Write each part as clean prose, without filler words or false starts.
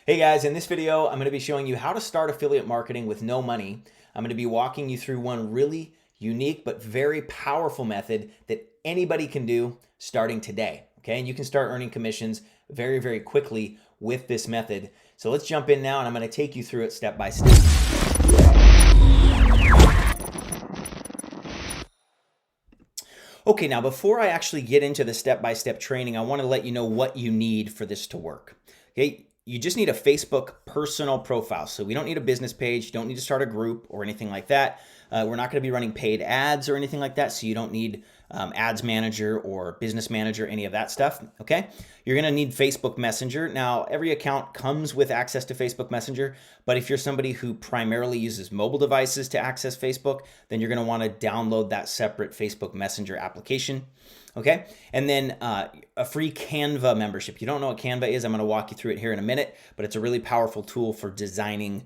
Hey guys, in this video, I'm going to be showing you how to start affiliate marketing with no money. I'm going to be walking you through one really unique but very powerful method that anybody can do starting today. Okay, and you can start earning commissions very, very quickly with this method. So let's jump in now and I'm going to take you through it step by step. Okay, now before I actually get into the step-by-step training, I want to let you know what you need for this to work. Okay, you just need a Facebook personal profile. So we don't need a business page. You don't need to start a group or anything like that. We're not going to be running paid ads or anything like that. So you don't need ads manager or business manager, any of that stuff. Okay, you're going to need Facebook Messenger. Now, every account comes with access to Facebook Messenger, but if you're somebody who primarily uses mobile devices to access Facebook, then you're going to want to download that separate Facebook Messenger application. Okay, and then a free Canva membership. You don't know what Canva is, I'm going to walk you through it here in a minute, but it's a really powerful tool for designing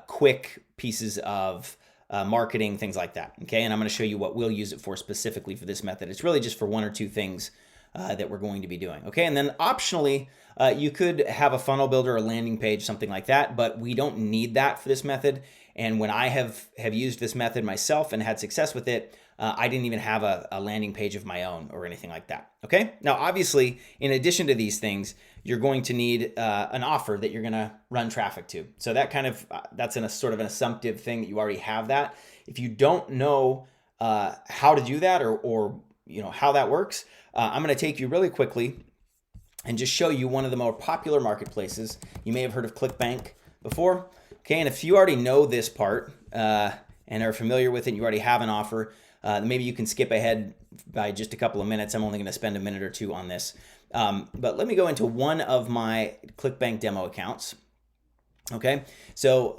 quick pieces of marketing, things like that. Okay, and I'm going to show you what we'll use it for specifically for this method. It's really just for one or two things that we're going to be doing. Okay, and then optionally, you could have a funnel builder, a landing page, something like that, but we don't need that for this method. And when I have used this method myself and had success with it, I didn't even have a landing page of my own or anything like that. Okay. Now, obviously, in addition to these things, you're going to need an offer that you're going to run traffic to. So that that's in a sort of an assumptive thing that you already have that. If you don't know how to do that or you know how that works, I'm going to take you really quickly and just show you one of the more popular marketplaces. You may have heard of ClickBank before. Okay, and if you already know this part and are familiar with it, you already have an offer, maybe you can skip ahead by just a couple of minutes. I'm only going to spend a minute or two on this. But let me go into one of my ClickBank demo accounts. Okay, so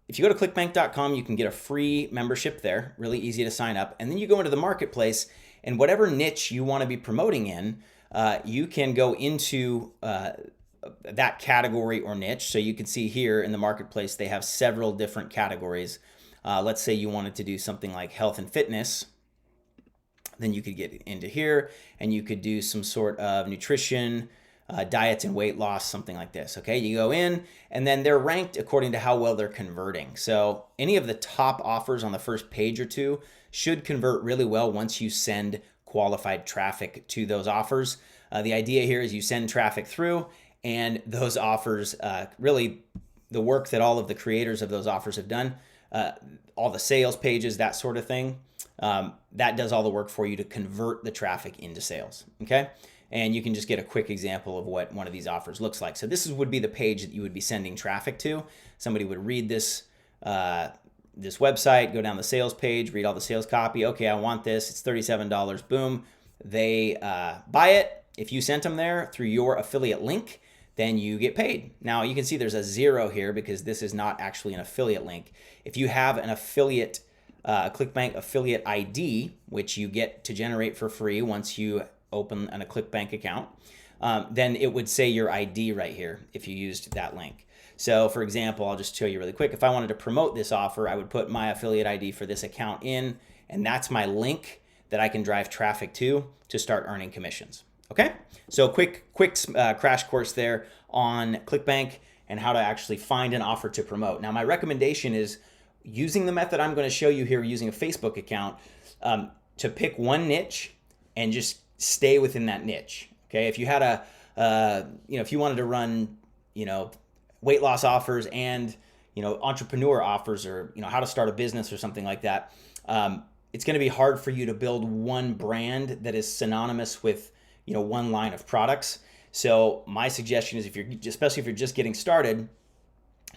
if you go to clickbank.com, you can get a free membership there, really easy to sign up. And then you go into the marketplace, and whatever niche you want to be promoting in, you can go into that category or niche. So you can see here in the marketplace, they have several different categories. Let's say you wanted to do something like health and fitness, then you could get into here and you could do some sort of nutrition, diets and weight loss, something like this. Okay, you go in and then they're ranked according to how well they're converting. So any of the top offers on the first page or two should convert really well once you send qualified traffic to those offers. The idea here is you send traffic through and those offers, really the work that all of the creators of those offers have done, all the sales pages, that sort of thing, that does all the work for you to convert the traffic into sales. Okay, and you can just get a quick example of what one of these offers looks like. So this would be the page that you would be sending traffic to. Somebody would read this this website, go down the sales page, read all the sales copy. Okay, I want this. It's $37. Boom, they buy it. If you sent them there through your affiliate link, then you get paid. Now you can see there's a 0 here because this is not actually an affiliate link. If you have an affiliate, ClickBank affiliate ID, which you get to generate for free once you open a ClickBank account, then it would say your ID right here if you used that link. So for example, I'll just show you really quick. If I wanted to promote this offer, I would put my affiliate ID for this account in, and that's my link that I can drive traffic to start earning commissions. Okay, so quick crash course there on ClickBank and how to actually find an offer to promote. Now, my recommendation is using the method I'm going to show you here using a Facebook account to pick one niche and just stay within that niche. Okay, if you had if you wanted to run, weight loss offers and, entrepreneur offers or, how to start a business or something like that, it's going to be hard for you to build one brand that is synonymous with one line of products. So my suggestion is especially if you're just getting started,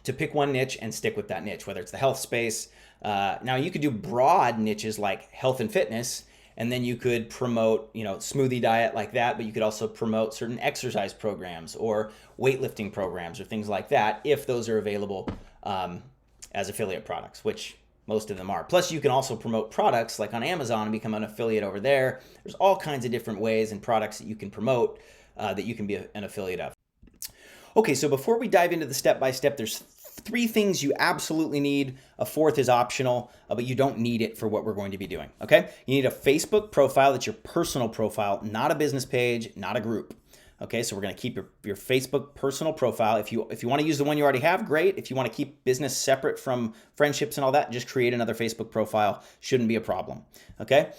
to pick one niche and stick with that niche, whether it's the health space. Now you could do broad niches like health and fitness, and then you could promote, smoothie diet like that, but you could also promote certain exercise programs or weightlifting programs or things like that if those are available as affiliate products, which most of them are. Plus, you can also promote products like on Amazon and become an affiliate over there. There's all kinds of different ways and products that you can promote that you can be an affiliate of. Okay, so before we dive into the step-by-step, there's 3 things you absolutely need. A 4th is optional, but you don't need it for what we're going to be doing, okay? You need a Facebook profile that's your personal profile, not a business page, not a group. Okay, so we're going to keep your Facebook personal profile. If you want to use the one you already have, great. If you want to keep business separate from friendships and all that, just create another Facebook profile. Shouldn't be a problem. Okay,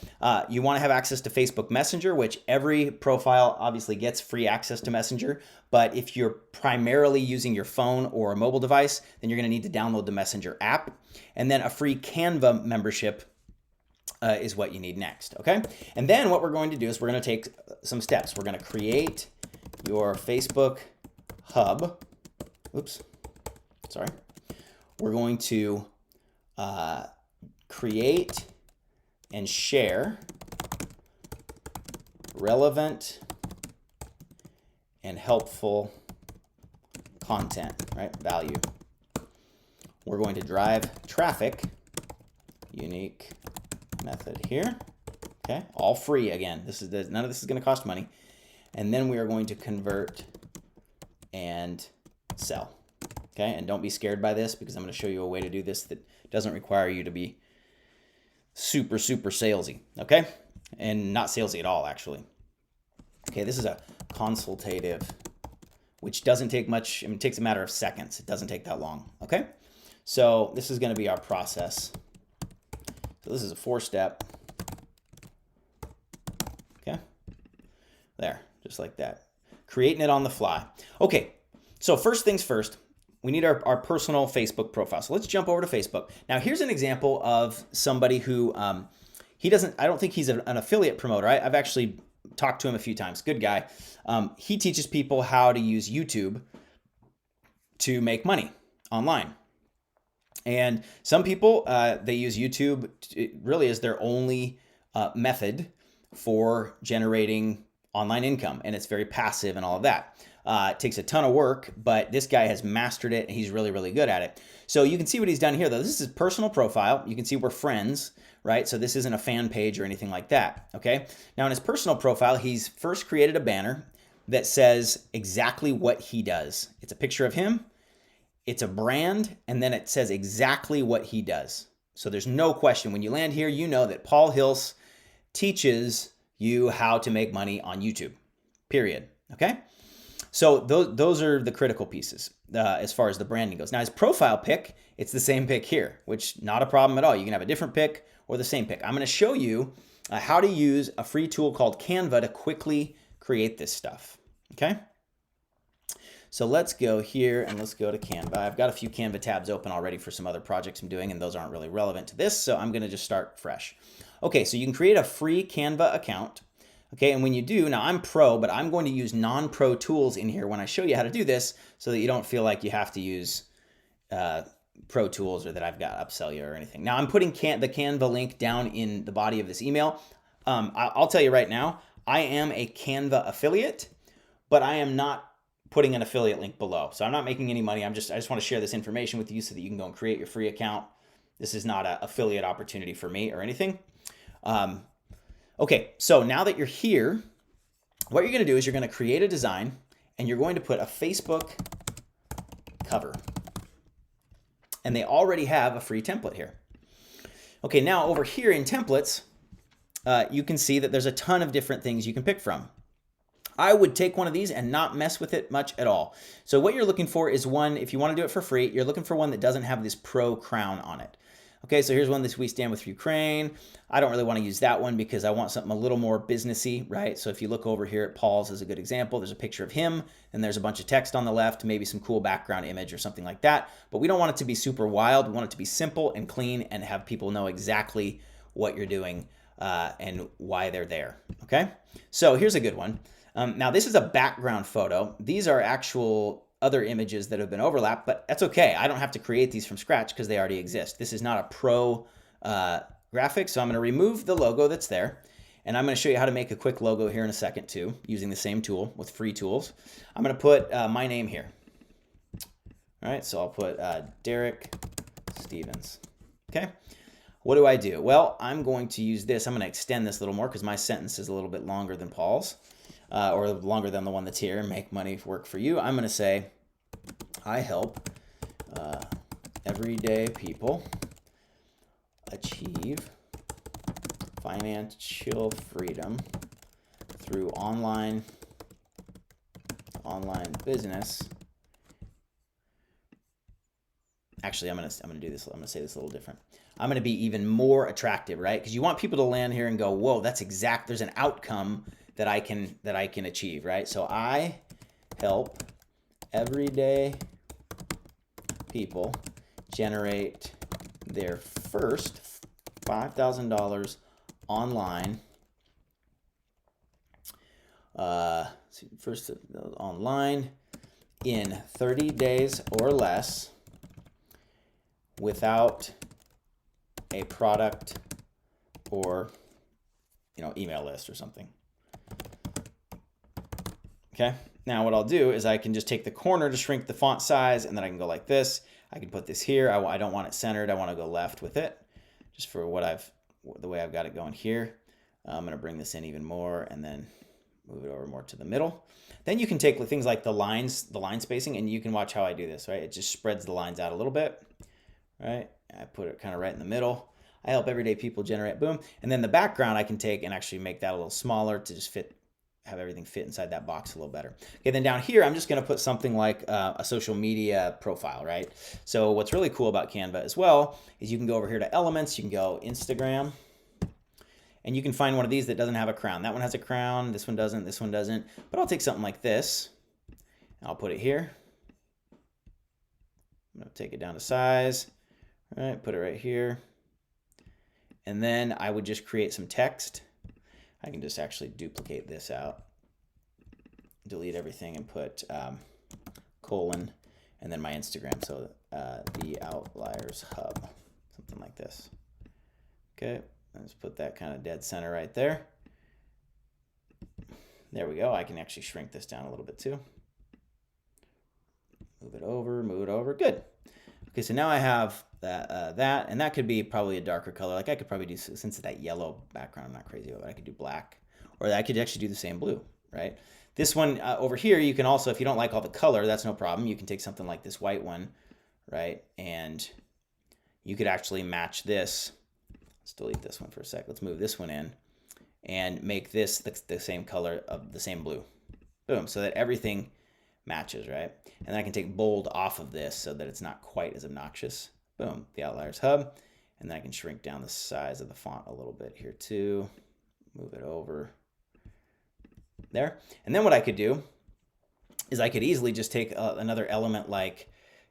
you want to have access to Facebook Messenger, which every profile obviously gets free access to Messenger. But if you're primarily using your phone or a mobile device, then you're going to need to download the Messenger app. And then a free Canva membership is what you need next, okay? And then what we're going to do is we're going to take some steps. We're going to create your Facebook hub. Oops, sorry. We're going to create and share relevant and helpful content, right? Value. We're going to drive traffic, unique method here. Okay, all free again. None of this is going to cost money. And then we are going to convert and sell. Okay, and don't be scared by this because I'm going to show you a way to do this that doesn't require you to be super salesy. Okay, and not salesy at all actually. Okay, this is a consultative, which doesn't take much. I mean, it takes a matter of seconds. It doesn't take that long. Okay, so this is going to be our process. So this is a 4-step. Okay, there, just like that. Creating it on the fly. Okay, so first things first, we need our personal Facebook profile. So let's jump over to Facebook. Now here's an example of somebody who, I don't think he's an affiliate promoter. I've actually talked to him a few times. Good guy. He teaches people how to use YouTube to make money online. And some people, they use YouTube really as their only method for generating online income. And it's very passive and all of that. It takes a ton of work, but this guy has mastered it and he's really good at it. So you can see what he's done here though. This is his personal profile. You can see we're friends, right? So this isn't a fan page or anything like that, okay? Now in his personal profile, he's first created a banner that says exactly what he does. It's a picture of him. It's a brand, and then it says exactly what he does. So there's no question. When you land here, you know that Paul Hills teaches you how to make money on YouTube, period. Okay? So those are the critical pieces as far as the branding goes. Now his profile pic, it's the same pic here, which not a problem at all. You can have a different pic or the same pic. I'm going to show you how to use a free tool called Canva to quickly create this stuff. Okay? So let's go here and let's go to Canva. I've got a few Canva tabs open already for some other projects I'm doing, and those aren't really relevant to this, so I'm going to just start fresh. Okay, so you can create a free Canva account. Okay, and when you do, now I'm pro, but I'm going to use non-pro tools in here when I show you how to do this so that you don't feel like you have to use pro tools or that I've got upsell you or anything. Now I'm putting the Canva link down in the body of this email. I'll tell you right now, I am a Canva affiliate, but I am not putting an affiliate link below. So I'm not making any money. I just want to share this information with you so that you can go and create your free account. This is not an affiliate opportunity for me or anything. Okay, so now that you're here, what you're going to do is you're going to create a design and you're going to put a Facebook cover. And they already have a free template here. Okay, now over here in templates, you can see that there's a ton of different things you can pick from. I would take one of these and not mess with it much at all. So what you're looking for is one, if you want to do it for free, you're looking for one that doesn't have this pro crown on it. Okay, so here's one that we stand with Ukraine. I don't really want to use that one because I want something a little more businessy, right? So if you look over here at Paul's as a good example, there's a picture of him and there's a bunch of text on the left, maybe some cool background image or something like that. But we don't want it to be super wild. We want it to be simple and clean and have people know exactly what you're doing and why they're there, okay? So here's a good one. Now this is a background photo. These are actual other images that have been overlapped, but that's okay. I don't have to create these from scratch because they already exist. This is not a pro graphic, so I'm going to remove the logo that's there, and I'm going to show you how to make a quick logo here in a second too, using the same tool with free tools. I'm going to put my name here. All right, so I'll put Derek Stevens. Okay. What do I do? Well, I'm going to use this. I'm going to extend this a little more because my sentence is a little bit longer than Paul's. Or longer than the one that's here, make money work for you. I'm going to say, I help everyday people achieve financial freedom through online online business. Actually, I'm gonna do this. I'm gonna say this a little different. I'm gonna be even more attractive, right? Because you want people to land here and go, "Whoa, that's exact." There's an outcome that I can achieve, right? So I help everyday people generate their first $5,000 online. First online in 30 days or less without a product or email list or something. Okay, now what I'll do is I can just take the corner to shrink the font size, and then I can go like this. I can put this here. I don't want it centered. I want to go left with it, just for the way I've got it going here. I'm going to bring this in even more and then move it over more to the middle. Then you can take things like the line spacing, and you can watch how I do this, right? It just spreads the lines out a little bit, right? I put it kind of right in the middle. I help everyday people generate, boom. And then the background I can take and actually make that a little smaller to just have everything fit inside that box a little better. Okay, then down here, I'm just gonna put something like a social media profile, right? So what's really cool about Canva as well is you can go over here to elements, you can go Instagram, and you can find one of these that doesn't have a crown. That one has a crown, this one doesn't, but I'll take something like this, and I'll put it here. I'm gonna take it down to size, all right, put it right here. And then I would just create some text. I can just actually duplicate this out, delete everything, and put colon, and then my Instagram. So the Outliers Hub, something like this. Okay, let's put that kind of dead center right there. There we go. I can actually shrink this down a little bit too. Move it over, good. Okay, so now I have that, and that could be probably a darker color. Like I could probably do, since it's that yellow background, I'm not crazy about it, I could do black, or I could actually do the same blue, right? This one over here, you can also, if you don't like all the color, that's no problem. You can take something like this white one, right? And you could actually match this. Let's delete this one for a sec. Let's move this one in and make this the same color of the same blue. Boom, so that everything matches, right? And then I can take bold off of this so that it's not quite as obnoxious. Boom, the Outliers Hub. And then I can shrink down the size of the font a little bit here too. Move it over there. And then what I could do is I could easily just take another element like,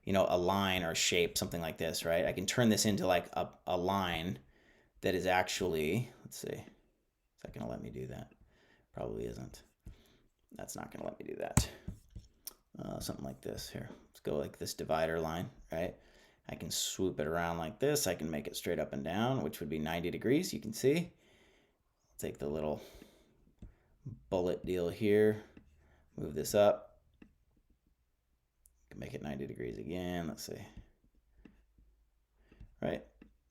a line or a shape, something like this, right? I can turn this into like a line that is actually, let's see, is that gonna let me do that? Probably isn't. That's not gonna let me do that. Something like this here. Let's go like this divider line, right? I can swoop it around like this. I can make it straight up and down, which would be 90 degrees, you can see. Take the little bullet deal here, move this up. Can make it 90 degrees again, let's see. Right,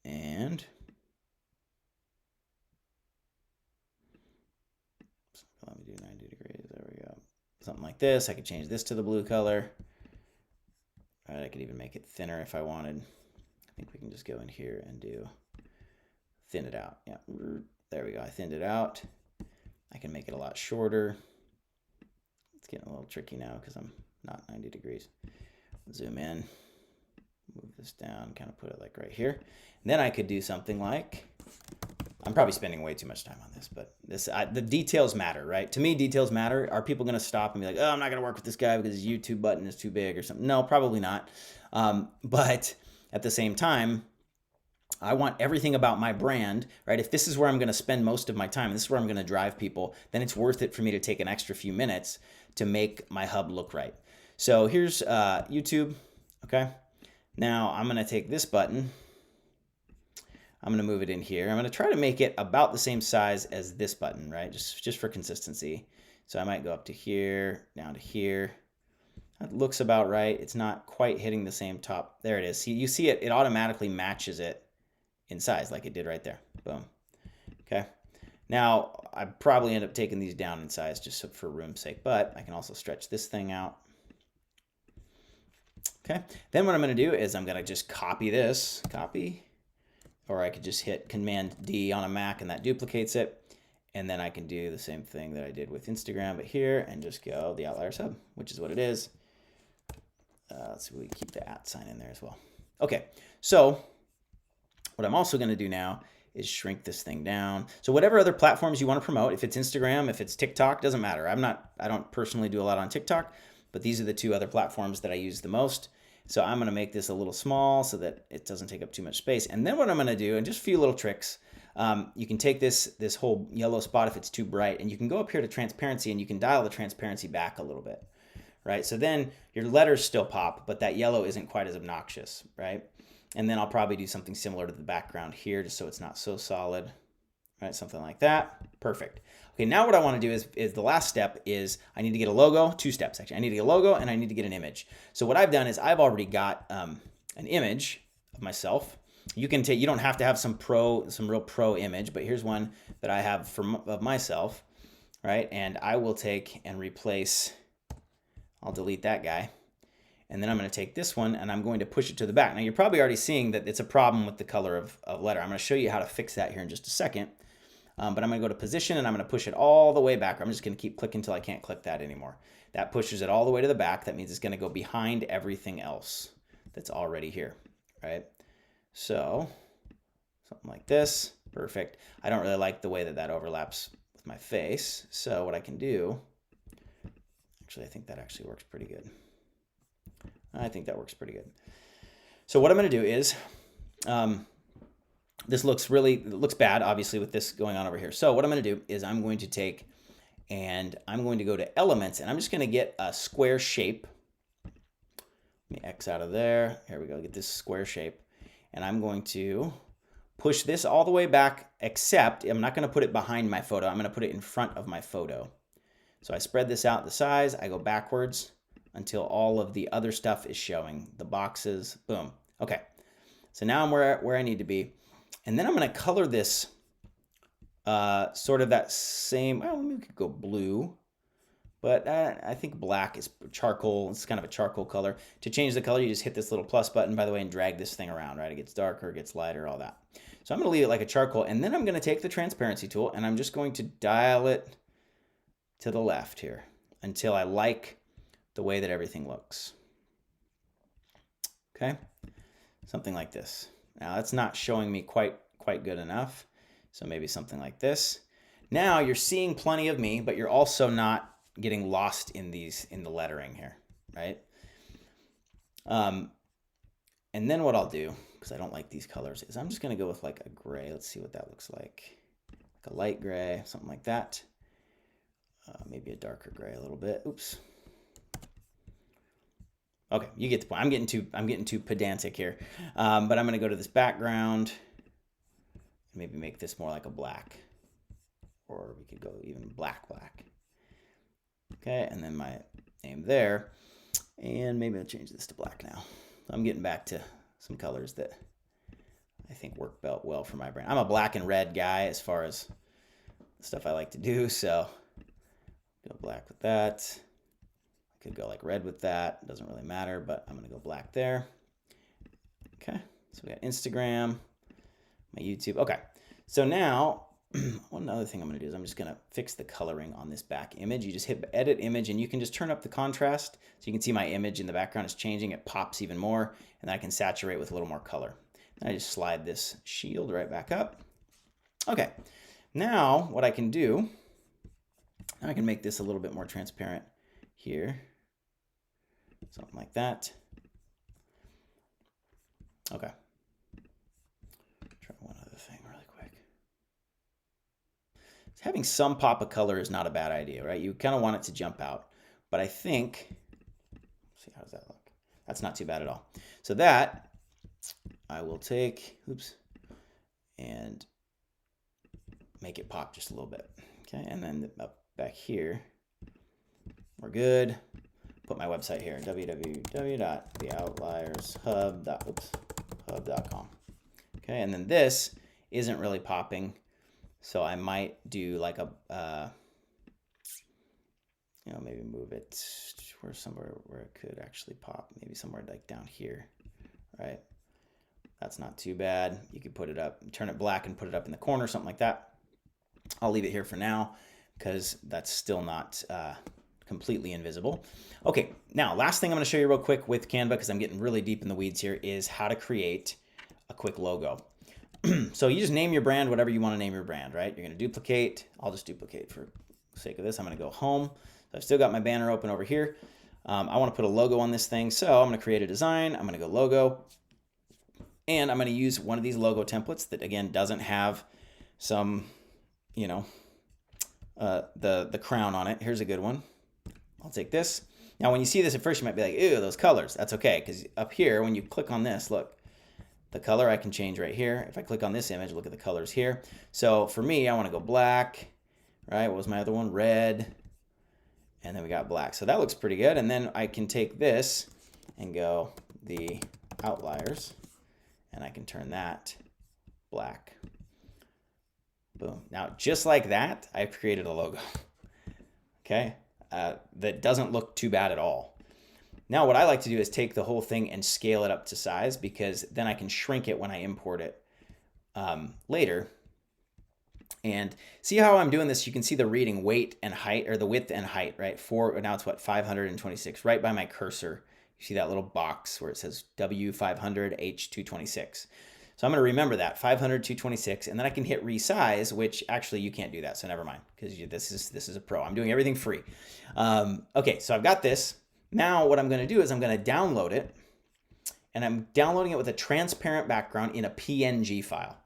and let me do 90 degrees, there we go. Something like this. I could change this to the blue color. All right, I could even make it thinner if I wanted. I think we can just go in here and thin it out. Yeah, there we go. I thinned it out. I can make it a lot shorter. It's getting a little tricky now because I'm not 90 degrees. Zoom in, move this down, kind of put it like right here. And then I could do something like, I'm probably spending way too much time on this, but the details matter, right? To me, details matter. Are people going to stop and be like, oh, I'm not going to work with this guy because his YouTube button is too big or something? No, probably not. But at the same time, I want everything about my brand, right? If this is where I'm going to spend most of my time, this is where I'm going to drive people, then it's worth it for me to take an extra few minutes to make my hub look right. So here's YouTube, okay? Now I'm going to take this button. I'm going to move it in here. I'm going to try to make it about the same size as this button, right? Just for consistency. So I might go up to here, down to here. That looks about right. It's not quite hitting the same top. There it is. See, you see it automatically matches it in size like it did right there. Boom. Okay. Now, I probably end up taking these down in size just for room's sake, but I can also stretch this thing out. Okay. Then what I'm going to do is I'm going to just copy this, or I could just hit Command D on a Mac and that duplicates it. And then I can do the same thing that I did with Instagram, but here, and just go the Outliers Hub, which is what it is. Let's see, we keep the @ sign in there as well. Okay, so what I'm also going to do now is shrink this thing down. So whatever other platforms you want to promote, if it's Instagram, if it's TikTok, doesn't matter. I don't personally do a lot on TikTok, but these are the 2 other platforms that I use the most. So I'm going to make this a little small so that it doesn't take up too much space. And then what I'm going to do, and just a few little tricks, you can take this whole yellow spot if it's too bright, and you can go up here to transparency, and you can dial the transparency back a little bit, right? So then your letters still pop, but that yellow isn't quite as obnoxious, right? And then I'll probably do something similar to the background here, just so it's not so solid, right? Something like that. Perfect. Okay, now what I want to do is the last step is I need to get a logo. 2 steps, actually. I need to get a logo, and I need to get an image. So what I've done is I've already got an image of myself. You don't have to have some real pro image, but here's one that I have of myself, right? And I will take and replace, I'll delete that guy. And then I'm going to take this one and I'm going to push it to the back. Now you're probably already seeing that it's a problem with the color of letter. I'm going to show you how to fix that here in just a second. But I'm going to go to position and I'm going to push it all the way back. I'm just going to keep clicking until I can't click that anymore. That pushes it all the way to the back. That means it's going to go behind everything else that's already here, right? So something like this, perfect. I don't really like the way that overlaps with my face. So what I can do, actually, I think that actually works pretty good. I think that works pretty good. So what I'm going to do is, this looks bad, obviously, with this going on over here. So what I'm going to do is I'm going to take and I'm going to go to elements and I'm just going to get a square shape. Let me X out of there. Here we go. Get this square shape. And I'm going to push this all the way back, except I'm not going to put it behind my photo. I'm going to put it in front of my photo. So I spread this out the size. I go backwards until all of the other stuff is showing. The boxes, boom. Okay, so now I'm where I need to be. And then I'm going to color this sort of that same, well, maybe we could go blue, but I think black is charcoal. It's kind of a charcoal color. To change the color, you just hit this little plus button, by the way, and drag this thing around, right? It gets darker, it gets lighter, all that. So I'm going to leave it like a charcoal, and then I'm going to take the transparency tool, and I'm just going to dial it to the left here until I like the way that everything looks. Okay, something like this. Now that's not showing me quite good enough, so maybe something like this. Now you're seeing plenty of me, but you're also not getting lost in the lettering here, right? And then what I'll do, because I don't like these colors, is I'm just going to go with like a gray. Let's see what that looks like a light gray, something like that. Maybe a darker gray a little bit. Oops. Okay, you get the point. I'm getting too pedantic here, but I'm going to go to this background. Maybe make this more like a black, or we could go even black. Okay, and then my name there, and maybe I'll change this to black now. So I'm getting back to some colors that I think work well for my brain. I'm a black and red guy as far as stuff I like to do, so go black with that. I could go like red with that. Doesn't really matter, but I'm going to go black there. Okay, so we got Instagram, my YouTube. Okay, so now one other thing I'm going to do is I'm just going to fix the coloring on this back image. You just hit edit image and you can just turn up the contrast so you can see my image in the background is changing. It pops even more, and then I can saturate with a little more color. And I just slide this shield right back up. Okay, now what I can do, I can make this a little bit more transparent here. Something like that. Okay. Try one other thing really quick. Having some pop of color is not a bad idea, right? You kind of want it to jump out. But I think, let's see, how does that look? That's not too bad at all. So that I will take, oops, and make it pop just a little bit. Okay, and then up back here, we're good. Put my website here, www.theoutliershub.com. Okay, and then this isn't really popping, so I might do like a, maybe move it somewhere where it could actually pop, maybe somewhere like down here, right? That's not too bad. You could put it up, turn it black and put it up in the corner, something like that. I'll leave it here for now because that's still not completely invisible. Okay, now last thing I'm going to show you real quick with Canva, because I'm getting really deep in the weeds here, is how to create a quick logo. So you just name your brand, whatever you want to name your brand, right? You're going to duplicate. I'll just duplicate for the sake of this. I'm going to go home. So I've still got my banner open over here. I want to put a logo on this thing. So I'm going to create a design. I'm going to go logo. And I'm going to use one of these logo templates that, again, doesn't have some, you know, the crown on it. Here's a good one. I'll take this. Now, when you see this at first, you might be like, ew, those colors. That's okay, because up here, when you click on this, look, the color I can change right here. If I click on this image, look at the colors here. So for me, I want to go black, right? What was my other one? Red. And then we got black. So that looks pretty good. And then I can take this and go the outliers, and I can turn that black. Boom. Now, just like that, I've created a logo. Okay? That doesn't look too bad at all. Now, what I like to do is take the whole thing and scale it up to size, because then I can shrink it when I import it later. And see how I'm doing this? You can see the reading weight and height, or the width and height, right? Now it's what, 526, right by my cursor. You see that little box where it says W500 H226. So I'm going to remember that, 500, 226, and then I can hit resize, which actually you can't do that, so never mind, because this is a pro. I'm doing everything free. Okay, so I've got this. Now what I'm going to do is I'm going to download it, and I'm downloading it with a transparent background in a PNG file.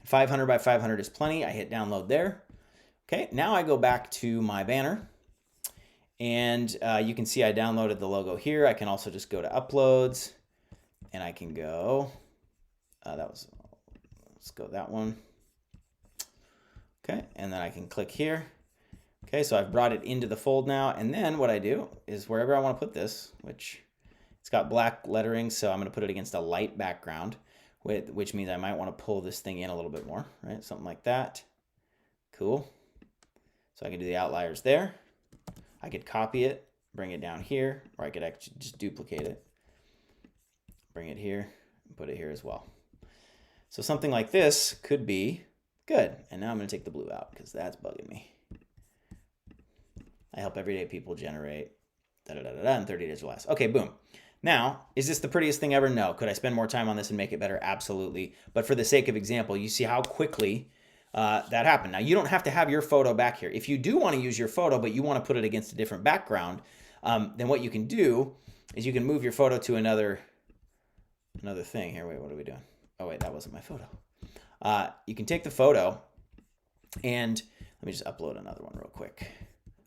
500 by 500 is plenty. I hit download there. Okay, now I go back to my banner, and you can see I downloaded the logo here. I can also just go to uploads, and I can go, let's go that one. Okay, and then I can click here. Okay, so I've brought it into the fold now, and then what I do is wherever I want to put this, which it's got black lettering, so I'm going to put it against a light background, which means I might want to pull this thing in a little bit more, right? Something like that. Cool. So I can do the outliers there. I could copy it, bring it down here, or I could actually just duplicate it, bring it here, and put it here as well. So something like this could be good. And now I'm going to take the blue out because that's bugging me. I help everyday people generate in 30 days or less. Okay, boom. Now, is this the prettiest thing ever? No. Could I spend more time on this and make it better? Absolutely. But for the sake of example, you see how quickly that happened. Now, you don't have to have your photo back here. If you do want to use your photo, but you want to put it against a different background, then what you can do is you can move your photo to another thing. Here, wait, what are we doing? Oh, wait, that wasn't my photo. You can take the photo, and let me just upload another one real quick.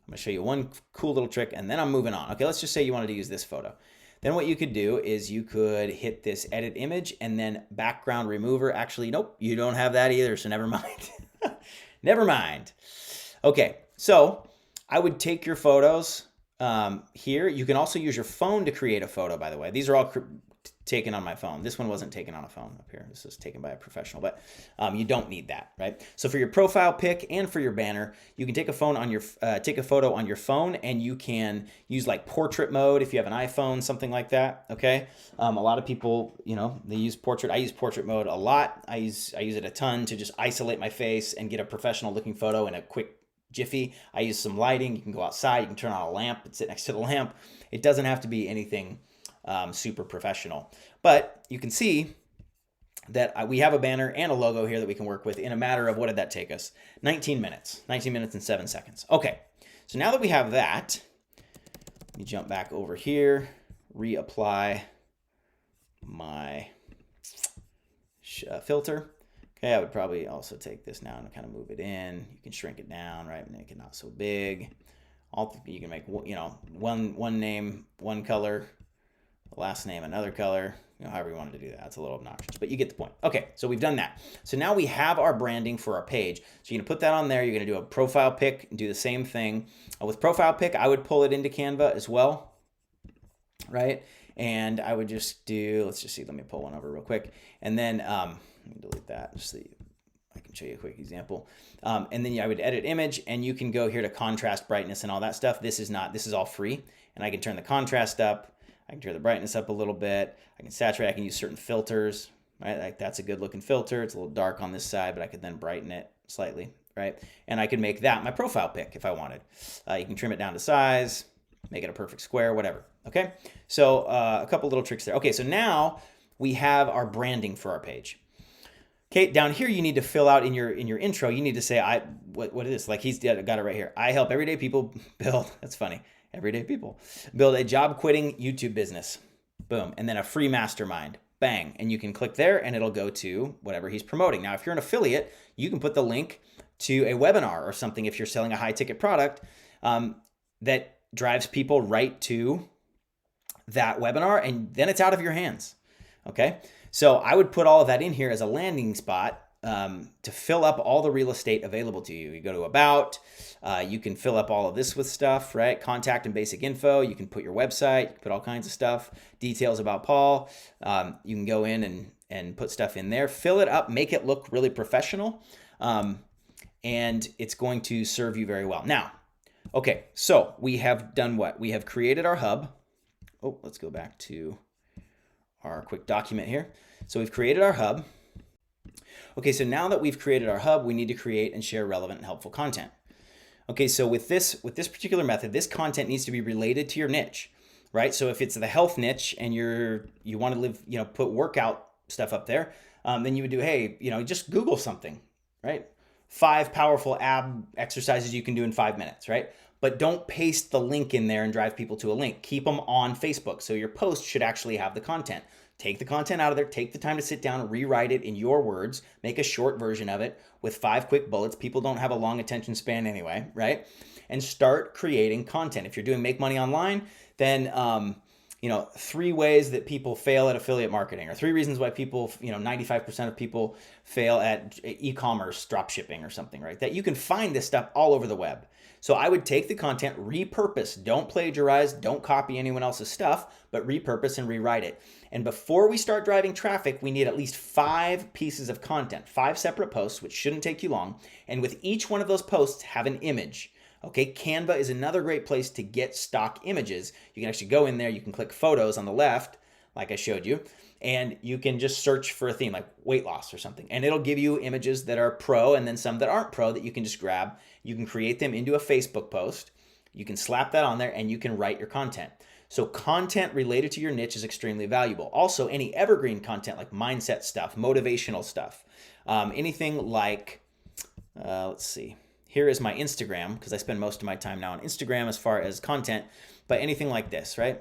I'm going to show you one cool little trick, and then I'm moving on. Okay, let's just say you wanted to use this photo. Then what you could do is you could hit this edit image and then background remover. Actually, nope, you don't have that either, so never mind. Never mind. Okay, so I would take your photos here. You can also use your phone to create a photo, by the way. These are all taken on my phone. This one wasn't taken on a phone up here. This is taken by a professional, but you don't need that, right? So for your profile pic and for your banner, you can take a photo on your phone, and you can use like portrait mode if you have an iPhone, something like that. Okay, a lot of people, they use portrait. I use portrait mode a lot. I use it a ton to just isolate my face and get a professional looking photo in a quick jiffy. I use some lighting. You can go outside. You can turn on a lamp and sit next to the lamp. It doesn't have to be anything super professional, but you can see that we have a banner and a logo here that we can work with in a matter of, what did that take us? 19 minutes and 7 seconds. Okay, so now that we have that, let me jump back over here, reapply my filter. Okay, I would probably also take this now and kind of move it in. You can shrink it down, right? Make it not so big. You can make, one name, one color, last name, another color, however you wanted to do that. It's a little obnoxious, but you get the point. Okay, so we've done that. So now we have our branding for our page. So you're gonna put that on there. You're gonna do a profile pic and do the same thing. With profile pic, I would pull it into Canva as well, right? And I would just do, let's just see, let me pull one over real quick. And then, let me delete that, just see, I can show you a quick example. And then I would edit image, and you can go here to contrast, brightness, and all that stuff. This is all free. And I can turn the contrast up. I can turn the brightness up a little bit. I can saturate. I can use certain filters, right? Like that's a good looking filter. It's a little dark on this side, but I could then brighten it slightly, right? And I could make that my profile pic if I wanted. You can trim it down to size, make it a perfect square, whatever. Okay, so a couple little tricks there. Okay, so now we have our branding for our page. Okay, down here you need to fill out in your intro. You need to say what it is. Like he's got it right here. I help everyday people build. That's funny. Everyday people build a job quitting YouTube business. Boom, and then a free mastermind. Bang, and you can click there, and it'll go to whatever he's promoting. Now, if you're an affiliate, you can put the link to a webinar or something if you're selling a high ticket product that drives people right to that webinar, and then it's out of your hands. Okay. So I would put all of that in here as a landing spot to fill up all the real estate available to you. You go to about, you can fill up all of this with stuff, right? Contact and basic info. You can put your website, you can put all kinds of stuff, details about Paul. You can go in and put stuff in there, fill it up, make it look really professional. And it's going to serve you very well. Now, okay, so we have done what? We have created our hub. Oh, let's go back to our quick document here. So we've created our hub. Okay, so now that we've created our hub, we need to create and share relevant and helpful content. Okay, so with this particular method, this content needs to be related to your niche, right? So if it's the health niche and you want to live, put workout stuff up there, then you would do, hey, just Google something, right? 5 powerful ab exercises you can do in 5 minutes, right? But don't paste the link in there and drive people to a link. Keep them on Facebook. So your post should actually have the content. Take the content out of there, take the time to sit down and rewrite it in your words, make a short version of it with 5 quick bullets. People don't have a long attention span anyway, right? And start creating content. If you're doing make money online, then 3 ways that people fail at affiliate marketing, or 3 reasons why people, 95% of people fail at e-commerce drop shipping or something, right? That you can find this stuff all over the web. So I would take the content, repurpose, don't plagiarize, don't copy anyone else's stuff, but repurpose and rewrite it. And before we start driving traffic, we need at least 5 pieces of content, 5 separate posts, which shouldn't take you long. And with each one of those posts, have an image. Okay, Canva is another great place to get stock images. You can actually go in there, you can click photos on the left, like I showed you, and you can just search for a theme like weight loss or something. And it'll give you images that are pro and then some that aren't pro that you can just grab. You can create them into a Facebook post. You can slap that on there and you can write your content. So content related to your niche is extremely valuable. Also, any evergreen content like mindset stuff, motivational stuff, anything like, let's see. Here is my Instagram, because I spend most of my time now on Instagram as far as content, but anything like this, right?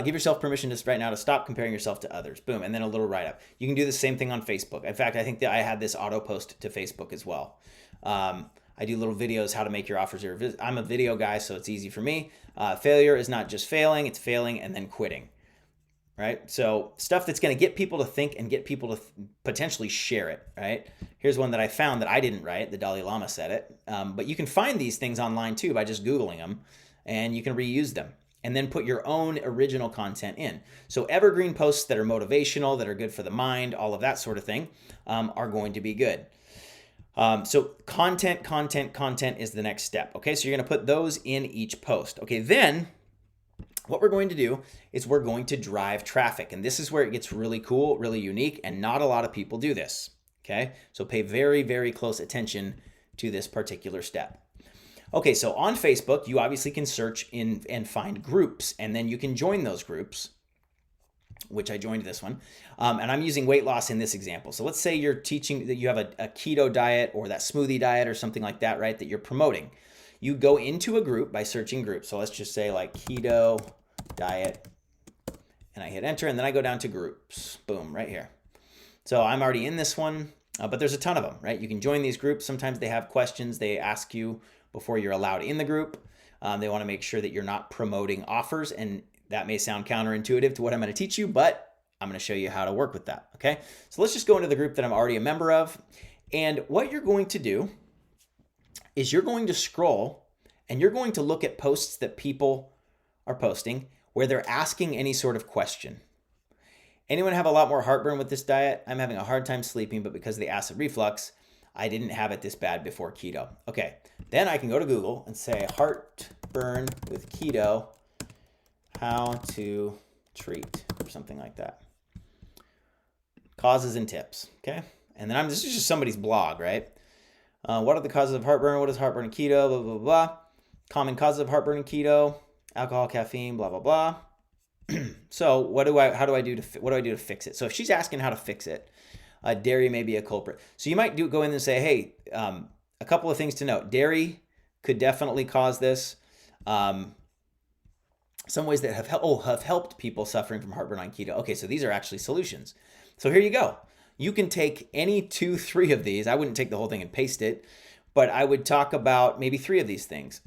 Give yourself permission right now to stop comparing yourself to others. Boom, and then a little write-up. You can do the same thing on Facebook. In fact, I think that I had this auto post to Facebook as well. I do little videos, how to make your offers. I'm a video guy, so it's easy for me. Failure is not just failing, it's failing and then quitting. Right? So stuff that's going to get people to think and get people to potentially share it, right? Here's one that I found that I didn't write. The Dalai Lama said it. But you can find these things online too by just Googling them, and you can reuse them and then put your own original content in. So evergreen posts that are motivational, that are good for the mind, all of that sort of thing are going to be good. So content is the next step. Okay, so you're going to put those in each post. Okay, then what we're going to do is we're going to drive traffic. And this is where it gets really cool, really unique, and not a lot of people do this. Okay, so pay very, very close attention to this particular step. Okay, so on Facebook, you obviously can search in and find groups, and then you can join those groups, which I joined this one. And I'm using weight loss in this example. So let's say you're teaching that you have a keto diet or that smoothie diet or something like that, right, that you're promoting. You go into a group by searching groups. So let's just say like keto diet, and I hit enter, and then I go down to groups. Boom, right here. So I'm already in this one, but there's a ton of them, right? You can join these groups. Sometimes they have questions they ask you before you're allowed in the group. They want to make sure that you're not promoting offers, and that may sound counterintuitive to what I'm going to teach you, but I'm going to show you how to work with that, okay? So let's just go into the group that I'm already a member of, and what you're going to do is you're going to scroll, and you're going to look at posts that people are posting where they're asking any sort of question. Anyone have a lot more heartburn with this diet? I'm having a hard time sleeping, but because of the acid reflux, I didn't have it this bad before keto. Okay, then I can go to Google and say heartburn with keto, how to treat, or something like that. Causes and tips, okay? And then this is just somebody's blog, right? What are the causes of heartburn? What is heartburn in keto? Blah, blah, blah. Common causes of heartburn in keto: alcohol, caffeine, blah, blah, blah. So what do I do to fix it? So if she's asking how to fix it, dairy may be a culprit. So you might go in and say, hey, a couple of things to note. Dairy could definitely cause this. Some ways that have helped people suffering from heartburn on keto. Okay, so these are actually solutions. So here you go. You can take any 2, 3 of these. I wouldn't take the whole thing and paste it, but I would talk about maybe 3 of these things.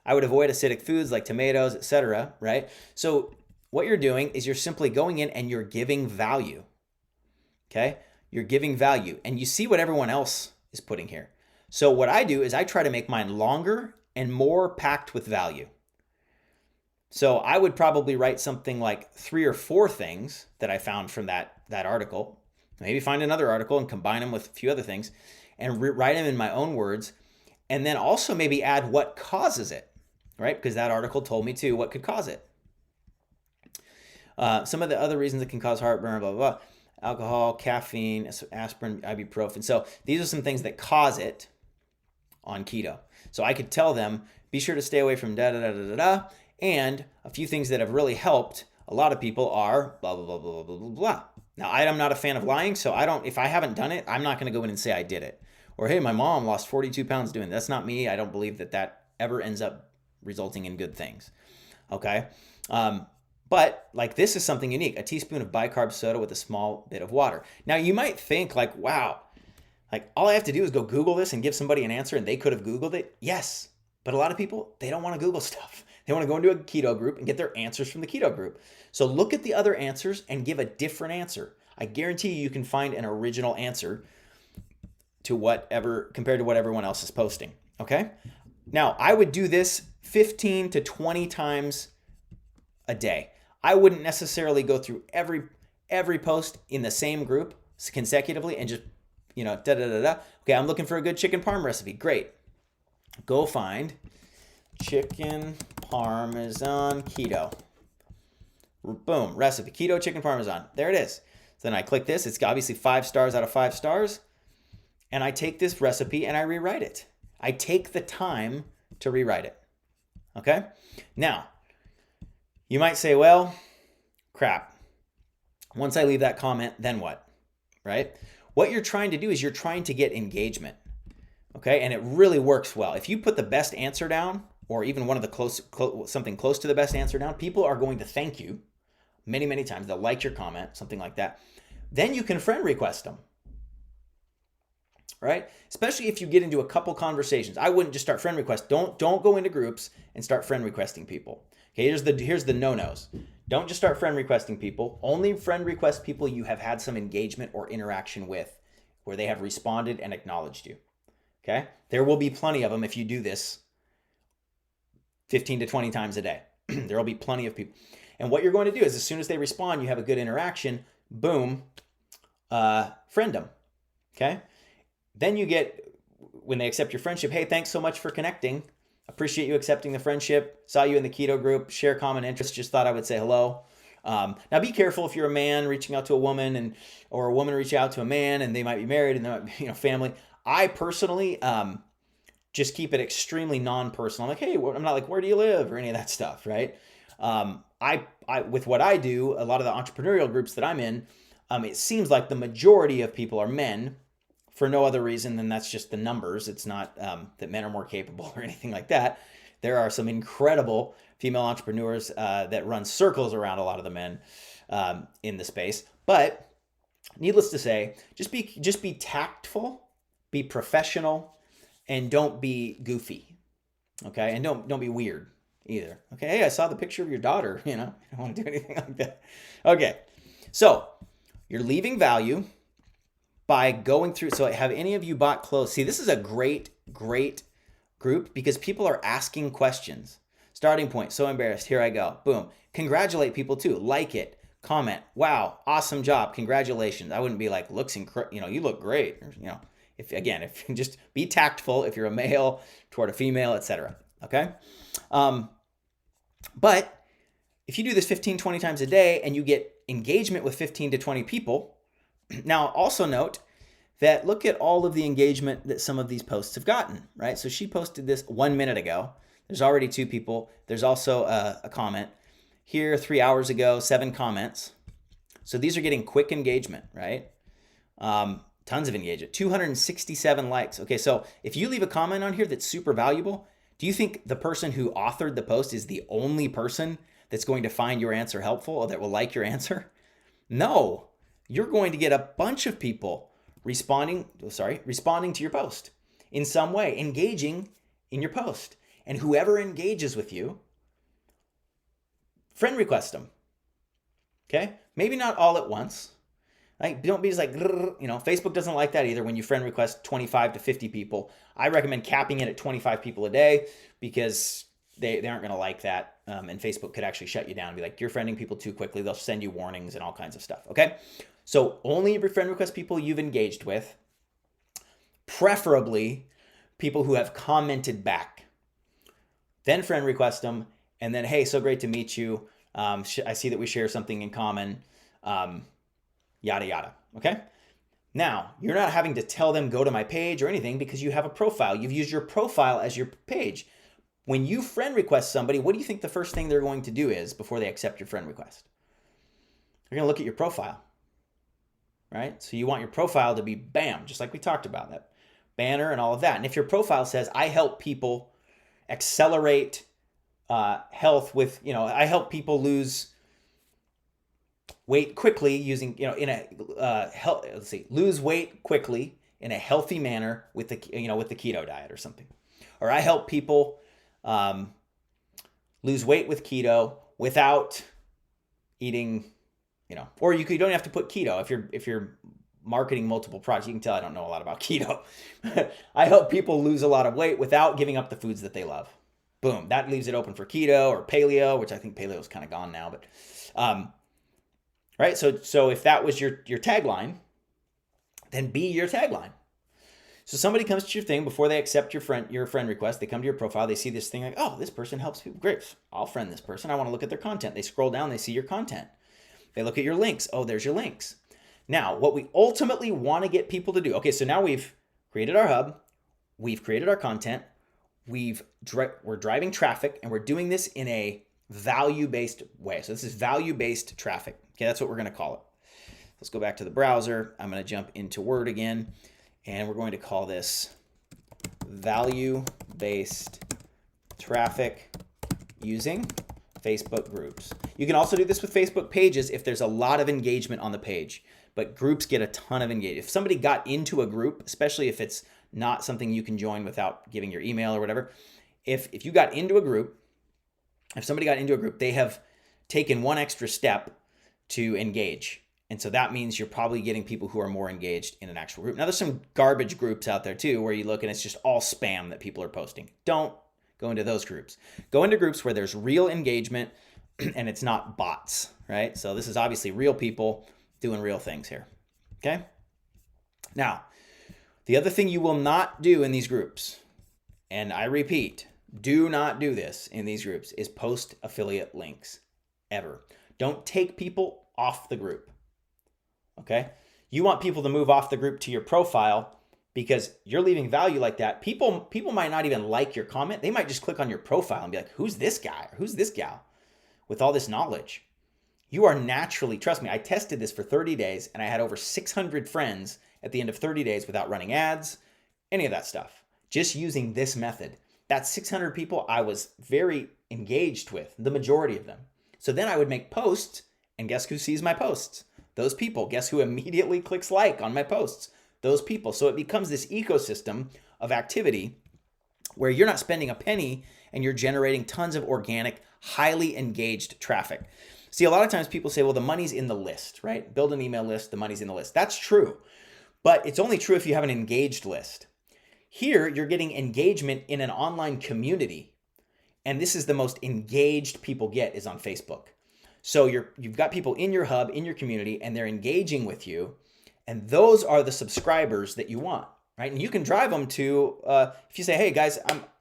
I would avoid acidic foods like tomatoes, etc. Right? So what you're doing is you're simply going in and you're giving value. Okay? You're giving value, and you see what everyone else is putting here. So what I do is I try to make mine longer and more packed with value. So I would probably write something like 3 or 4 things that I found from that article. Maybe find another article and combine them with a few other things and write them in my own words. And then also maybe add what causes it, right? Because that article told me too what could cause it. Some of the other reasons it can cause heartburn, blah, blah, blah. Alcohol, caffeine, aspirin, ibuprofen. So these are some things that cause it on keto. So I could tell them, be sure to stay away from da da da da da da. And a few things that have really helped a lot of people are blah, blah, blah, blah, blah, blah, blah. Now, I'm not a fan of lying, so if I haven't done it, I'm not going to go in and say I did it. Or, hey, my mom lost 42 pounds doing it. That's not me. I don't believe that ever ends up resulting in good things. Okay? But like this is something unique. A teaspoon of bicarb soda with a small bit of water. Now, you might think like, wow, like all I have to do is go Google this and give somebody an answer and they could have Googled it. Yes. But a lot of people, they don't want to Google stuff. They want to go into a keto group and get their answers from the keto group. So look at the other answers and give a different answer. I guarantee you can find an original answer compared to what everyone else is posting. Okay? Now, I would do this 15 to 20 times a day. I wouldn't necessarily go through every post in the same group consecutively and just, da da da da. Okay, I'm looking for a good chicken parm recipe. Great. Go find chicken parmesan keto. Boom, recipe, keto chicken parmesan. There it is. So then I click this. It's obviously 5 stars out of 5 stars. And I take this recipe and I rewrite it. I take the time to rewrite it. Okay? Now, you might say, well, crap. Once I leave that comment, then what? Right? What you're trying to do is you're trying to get engagement. Okay? And it really works well. If you put the best answer down, or even one of the something close to the best answer down, people are going to thank you many, many times. They'll like your comment, something like that. Then you can friend request them, right? Especially if you get into a couple conversations. I wouldn't just start friend requests. Don't go into groups and start friend requesting people. Okay, here's the no-nos. Don't just start friend requesting people. Only friend request people you have had some engagement or interaction with, where they have responded and acknowledged you. Okay? There will be plenty of them if you do this 15 to 20 times a day. There will be plenty of people. And what you're going to do is as soon as they respond, you have a good interaction, boom, friend them. Okay? Then you get, when they accept your friendship, hey, thanks so much for connecting. Appreciate you accepting the friendship. Saw you in the keto group, share common interests. Just thought I would say hello. Now be careful if you're a man reaching out to a woman or a woman reaching out to a man and they might be married and they might be, family. I personally, just keep it extremely non-personal. I'm like, hey, I'm not like, where do you live or any of that stuff, right? I with what I do, a lot of the entrepreneurial groups that I'm in, it seems like the majority of people are men for no other reason than that's just the numbers. It's not that men are more capable or anything like that. There are some incredible female entrepreneurs that run circles around a lot of the men in the space. But needless to say, just be tactful, be professional, and don't be goofy, okay? And don't be weird either, okay? Hey, I saw the picture of your daughter, I don't want to do anything like that. Okay, so you're leaving value by going through. So have any of you bought clothes? See, this is a great group because people are asking questions. Starting point, so embarrassed, here I go, boom. Congratulate people too, like it, comment, wow, awesome job, congratulations. I wouldn't be like, you look great, If you just be tactful, if you're a male toward a female, etc. Okay? But if you do this 15, 20 times a day and you get engagement with 15 to 20 people, now also note, that look at all of the engagement that some of these posts have gotten, right? So she posted this 1 minute ago. There's already 2 people. There's also a comment. Here, 3 hours ago, 7 comments. So these are getting quick engagement, right? Tons of engagement, 267 likes. Okay, so if you leave a comment on here that's super valuable, do you think the person who authored the post is the only person that's going to find your answer helpful or that will like your answer? No, you're going to get a bunch of people responding to your post in some way, engaging in your post. And whoever engages with you, friend request them. Okay? Maybe not all at once. Like, don't be just like, Facebook doesn't like that either when you friend request 25 to 50 people. I recommend capping it at 25 people a day because they aren't going to like that. And Facebook could actually shut you down and be like, you're friending people too quickly. They'll send you warnings and all kinds of stuff. Okay? So only friend request people you've engaged with, preferably people who have commented back. Then friend request them, and then, hey, so great to meet you. I see that we share something in common. Yada, yada. Okay? Now, you're not having to tell them go to my page or anything because you have a profile. You've used your profile as your page. When you friend request somebody, what do you think the first thing they're going to do is before they accept your friend request? They're going to look at your profile, right? So you want your profile to be bam, just like we talked about, that banner and all of that. And if your profile says, I help people accelerate health with, I help people lose weight quickly using, lose weight quickly in a healthy manner with the keto diet or something. Or I help people lose weight with keto without eating, or you don't have to put keto if you're marketing multiple products. You can tell I don't know a lot about keto. I help people lose a lot of weight without giving up the foods that they love. Boom. That leaves it open for keto or paleo, which I think paleo is kind of gone now, but right? So if that was your tagline, then be your tagline. So somebody comes to your thing before they accept your friend request. They come to your profile. They see this thing like, oh, this person helps people. Great. I'll friend this person. I want to look at their content. They scroll down. They see your content. They look at your links. Oh, there's your links. Now, what we ultimately want to get people to do. Okay, so now we've created our hub. We've created our content. We're driving traffic, and we're doing this in a value-based way. So this is value-based traffic. Okay, that's what we're going to call it. Let's go back to the browser. I'm going to jump into Word again, and we're going to call this value-based traffic using Facebook groups. You can also do this with Facebook pages if there's a lot of engagement on the page, but groups get a ton of engagement. If somebody got into a group, especially if it's not something you can join without giving your email or whatever, if you got into a group, if somebody got into a group, they have taken one extra step to engage. And so that means you're probably getting people who are more engaged in an actual group. Now, there's some garbage groups out there too, where you look and it's just all spam that people are posting. Don't go into those groups. Go into groups where there's real engagement and it's not bots, right? So this is obviously real people doing real things here, okay? Now, the other thing you will not do in these groups, and I repeat, do not do this in these groups, is post affiliate links ever. Don't take people off the group, okay? You want people to move off the group to your profile because you're leaving value like that. People might not even like your comment. They might just click on your profile and be like, who's this guy or who's this gal with all this knowledge? You are naturally, trust me, I tested this for 30 days and I had over 600 friends at the end of 30 days without running ads, any of that stuff, just using this method. That's 600 people I was very engaged with, the majority of them. So then I would make posts, and guess who sees my posts? Those people. Guess who immediately clicks like on my posts? Those people. So it becomes this ecosystem of activity where you're not spending a penny and you're generating tons of organic, highly engaged traffic. See, a lot of times people say, well, the money's in the list, right? Build an email list, the money's in the list. That's true, but it's only true if you have an engaged list. Here, you're getting engagement in an online community, and this is the most engaged people get is on Facebook. So you've got people in your hub, in your community, and they're engaging with you, and those are the subscribers that you want, right? And you can drive them to, if you say, hey guys,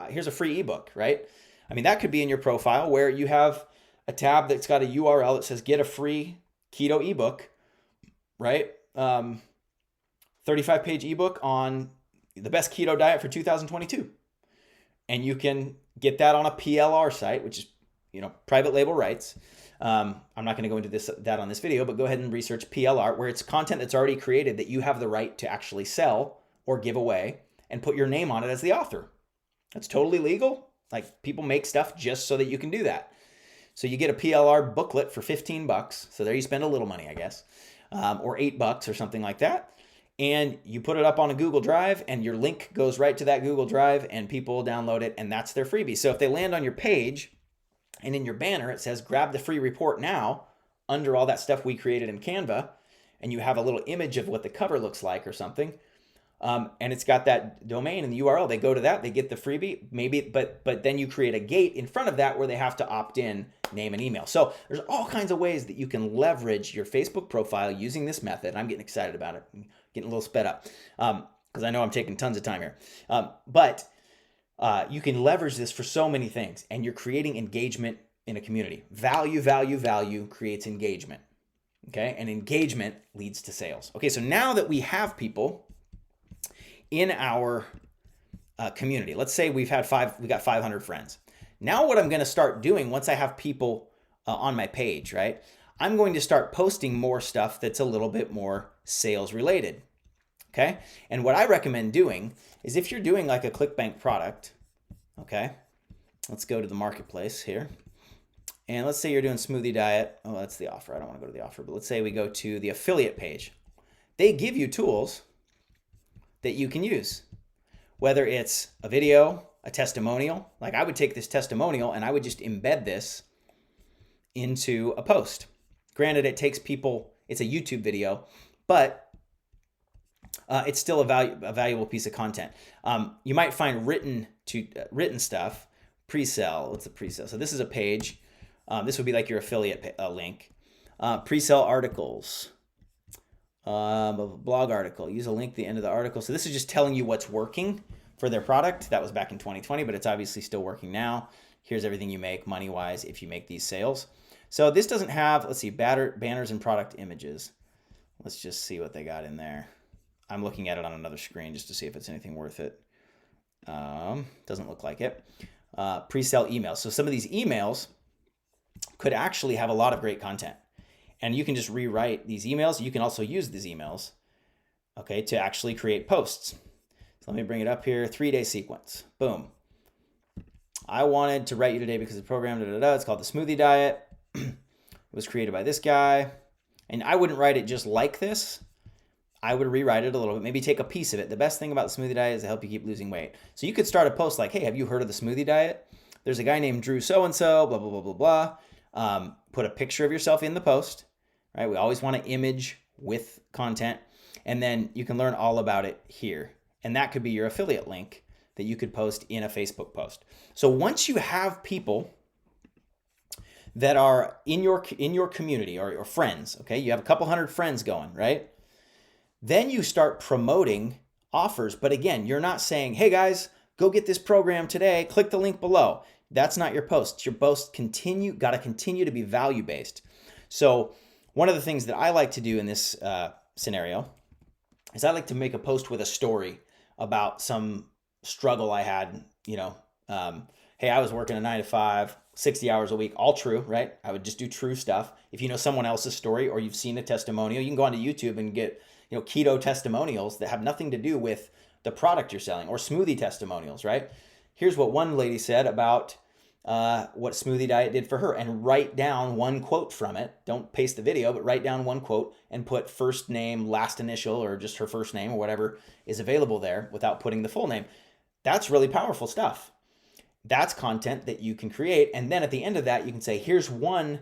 here's a free ebook, right? I mean, that could be in your profile where you have a tab that's got a URL that says get a free keto ebook, right? 35-page ebook on the best keto diet for 2022. And you can get that on a PLR site, which is, private label rights. I'm not going to go into that on this video, but go ahead and research PLR, where it's content that's already created that you have the right to actually sell or give away and put your name on it as the author. That's totally legal. Like, people make stuff just so that you can do that. So you get a PLR booklet for $15. So there you spend a little money, I guess, or $8 or something like that. And you put it up on a Google Drive, and your link goes right to that Google Drive, and people download it, and that's their freebie. So if they land on your page and in your banner it says grab the free report now under all that stuff we created in Canva, and you have a little image of what the cover looks like or something, and it's got that domain and the URL, they go to that, they get the freebie, maybe, but then you create a gate in front of that where they have to opt in, name and email. So there's all kinds of ways that you can leverage your Facebook profile using this method. I'm getting excited about it. I'm getting a little sped up because I know I'm taking tons of time here. But you can leverage this for so many things, and you're creating engagement in a community. Value creates engagement. Okay, and engagement leads to sales. Okay, so now that we have people in our community, let's say we got 500 friends. Now what I'm going to start doing once I have people on my page, right? I'm going to start posting more stuff that's a little bit more sales related. Okay. And what I recommend doing is, if you're doing like a ClickBank product, okay, let's go to the marketplace here. And let's say you're doing smoothie diet. Oh, that's the offer. I don't want to go to the offer, but let's say we go to the affiliate page. They give you tools that you can use, whether it's a video, a testimonial. Like, I would take this testimonial and I would just embed this into a post. Granted, it takes people, it's a YouTube video, but it's still a valuable piece of content. You might find written stuff, pre-sell. What's a pre-sell? So this is a page. This would be like your affiliate link. Pre-sell articles. A blog article. Use a link at the end of the article. So this is just telling you what's working for their product. That was back in 2020, but it's obviously still working now. Here's everything you make money-wise if you make these sales. So this doesn't have, let's see, banners and product images. Let's just see what they got in there. I'm looking at it on another screen just to see if it's anything worth it. Doesn't look like it. Pre-sell emails. So some of these emails could actually have a lot of great content. And you can just rewrite these emails. You can also use these emails, okay, to actually create posts. So let me bring it up here. 3-day sequence. Boom. I wanted to write you today because the program, it's called the Smoothie Diet. It was created by this guy. And I wouldn't write it just like this. I would rewrite it a little bit, maybe take a piece of it. The best thing about the Smoothie Diet is to help you keep losing weight. So you could start a post like, hey, have you heard of the Smoothie Diet? There's a guy named Drew so-and-so, blah, blah, blah, blah, blah. Put a picture of yourself in the post, right? We always want to image with content. And then you can learn all about it here. And that could be your affiliate link that you could post in a Facebook post. So once you have people that are in your community or friends, okay, you have a couple hundred friends going, right? Then you start promoting offers. But again, you're not saying, hey guys, go get this program today. Click the link below. That's not your post. Your post got to continue to be value-based. So one of the things that I like to do in this scenario is I like to make a post with a story about some struggle I had, hey, I was working a 9 to 5, 60 hours a week, all true, right? I would just do true stuff. If you know someone else's story or you've seen a testimonial, you can go onto YouTube and get, keto testimonials that have nothing to do with the product you're selling, or smoothie testimonials, right? Here's what one lady said about what Smoothie Diet did for her, and write down one quote from it. Don't paste the video, but write down one quote and put first name, last initial, or just her first name or whatever is available there without putting the full name. That's really powerful stuff. That's content that you can create. And then at the end of that, you can say, here's one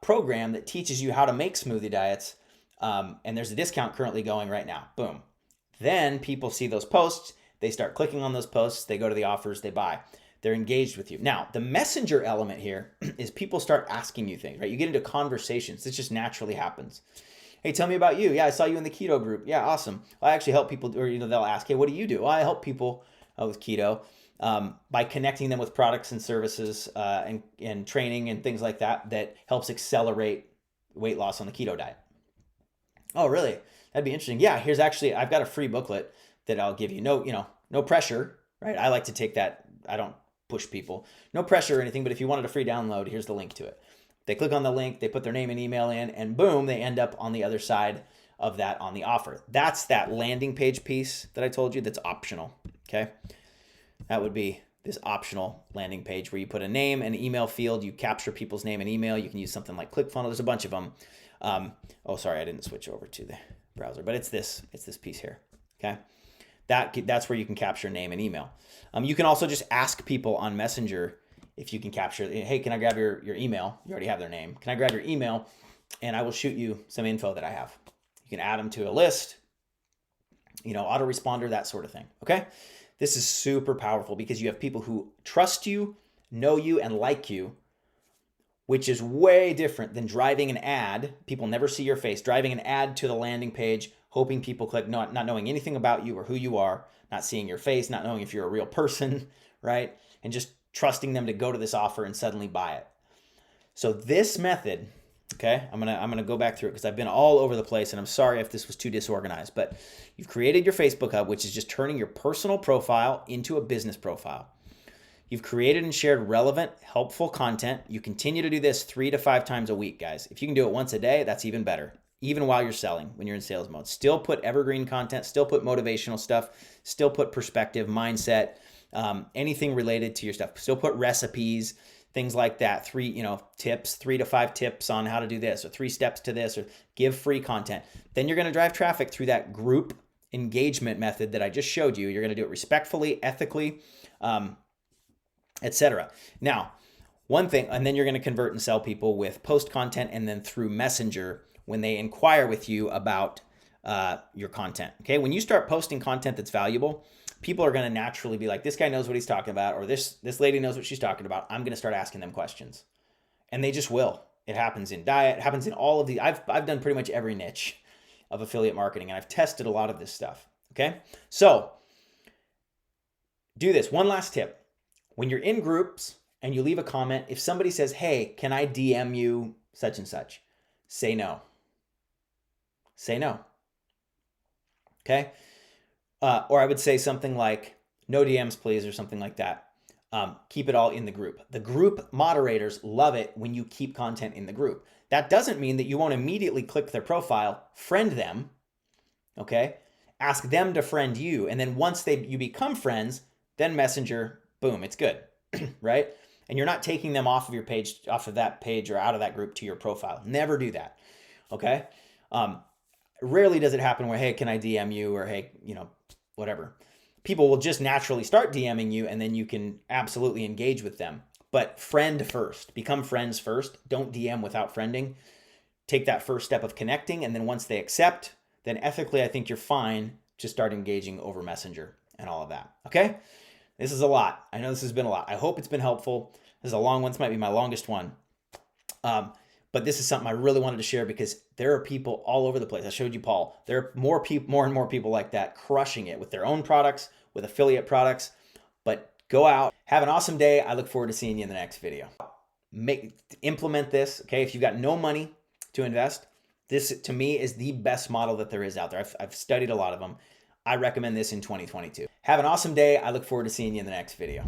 program that teaches you how to make smoothie diets. And there's a discount currently going right now. Boom. Then people see those posts. They start clicking on those posts. They go to the offers. They buy. They're engaged with you. Now, the messenger element here is people start asking you things, right? You get into conversations. This just naturally happens. Hey, tell me about you. Yeah, I saw you in the keto group. Yeah, awesome. Well, I actually help people, or they'll ask, hey, what do you do? Well, I help people with keto by connecting them with products and services and training and things like that helps accelerate weight loss on the keto diet. Oh, really? That'd be interesting. Yeah, here's actually, I've got a free booklet that I'll give you. No, no pressure, right? I like to take that. I don't push people. No pressure or anything, but if you wanted a free download, here's the link to it. They click on the link, they put their name and email in, and boom, they end up on the other side of that on the offer. That's that landing page piece that I told you that's optional, okay? That would be this optional landing page where you put a name and email field, you capture people's name and email. You can use something like ClickFunnels. There's a bunch of them. Oh, sorry, I didn't switch over to the browser, but it's this piece here, okay? That's where you can capture name and email. You can also just ask people on Messenger if you can capture, hey, can I grab your email? You already have their name. Can I grab your email? And I will shoot you some info that I have. You can add them to a list, autoresponder, that sort of thing, okay? This is super powerful because you have people who trust you, know you, and like you, which is way different than driving an ad. People never see your face. Driving an ad to the landing page, hoping people click, not knowing anything about you or who you are, not seeing your face, not knowing if you're a real person, right? And just trusting them to go to this offer and suddenly buy it. So this method, okay, I'm gonna go back through it because I've been all over the place, and I'm sorry if this was too disorganized, but you've created your Facebook Hub, which is just turning your personal profile into a business profile. You've created and shared relevant, helpful content. You continue to do this 3 to 5 times a week, guys. If you can do it once a day, that's even better. Even while you're selling, when you're in sales mode. Still put evergreen content, still put motivational stuff, still put perspective, mindset, anything related to your stuff. Still put recipes, things like that. 3 to 5 tips on how to do this, or 3 steps to this, or give free content. Then you're going to drive traffic through that group engagement method that I just showed you. You're going to do it respectfully, ethically, etc. Now, one thing, and then you're going to convert and sell people with post content and then through Messenger when they inquire with you about your content. Okay, when you start posting content that's valuable, people are going to naturally be like, this guy knows what he's talking about, or this lady knows what she's talking about. I'm going to start asking them questions, and they just will. It happens in diet, it happens in all of the. I've done pretty much every niche of affiliate marketing, and I've tested a lot of this stuff. Okay, so do this. One last tip: when you're in groups and you leave a comment, if somebody says, "Hey, can I DM you such and such?" Say no. Say no. Okay. Or I would say something like, no DMs, please, or something like that. Keep it all in the group. The group moderators love it when you keep content in the group. That doesn't mean that you won't immediately click their profile, friend them, okay? Ask them to friend you. And then once you become friends, then Messenger, boom, it's good, right? And you're not taking them off of your page, off of that page or out of that group to your profile. Never do that, okay? Rarely does it happen where, hey, can I DM you? Or, hey, whatever. People will just naturally start DMing you, and then you can absolutely engage with them. But friend first. Become friends first. Don't DM without friending. Take that first step of connecting, and then once they accept, then ethically I think you're fine to start engaging over Messenger and all of that, okay? This is a lot. I know this has been a lot. I hope it's been helpful. This is a long one. This might be my longest one. But this is something I really wanted to share because there are people all over the place. I showed you Paul. There are more and more people like that crushing it with their own products, with affiliate products. But go out, have an awesome day. I look forward to seeing you in the next video. Implement this, okay? If you've got no money to invest, this to me is the best model that there is out there. I've studied a lot of them. I recommend this in 2022. Have an awesome day. I look forward to seeing you in the next video.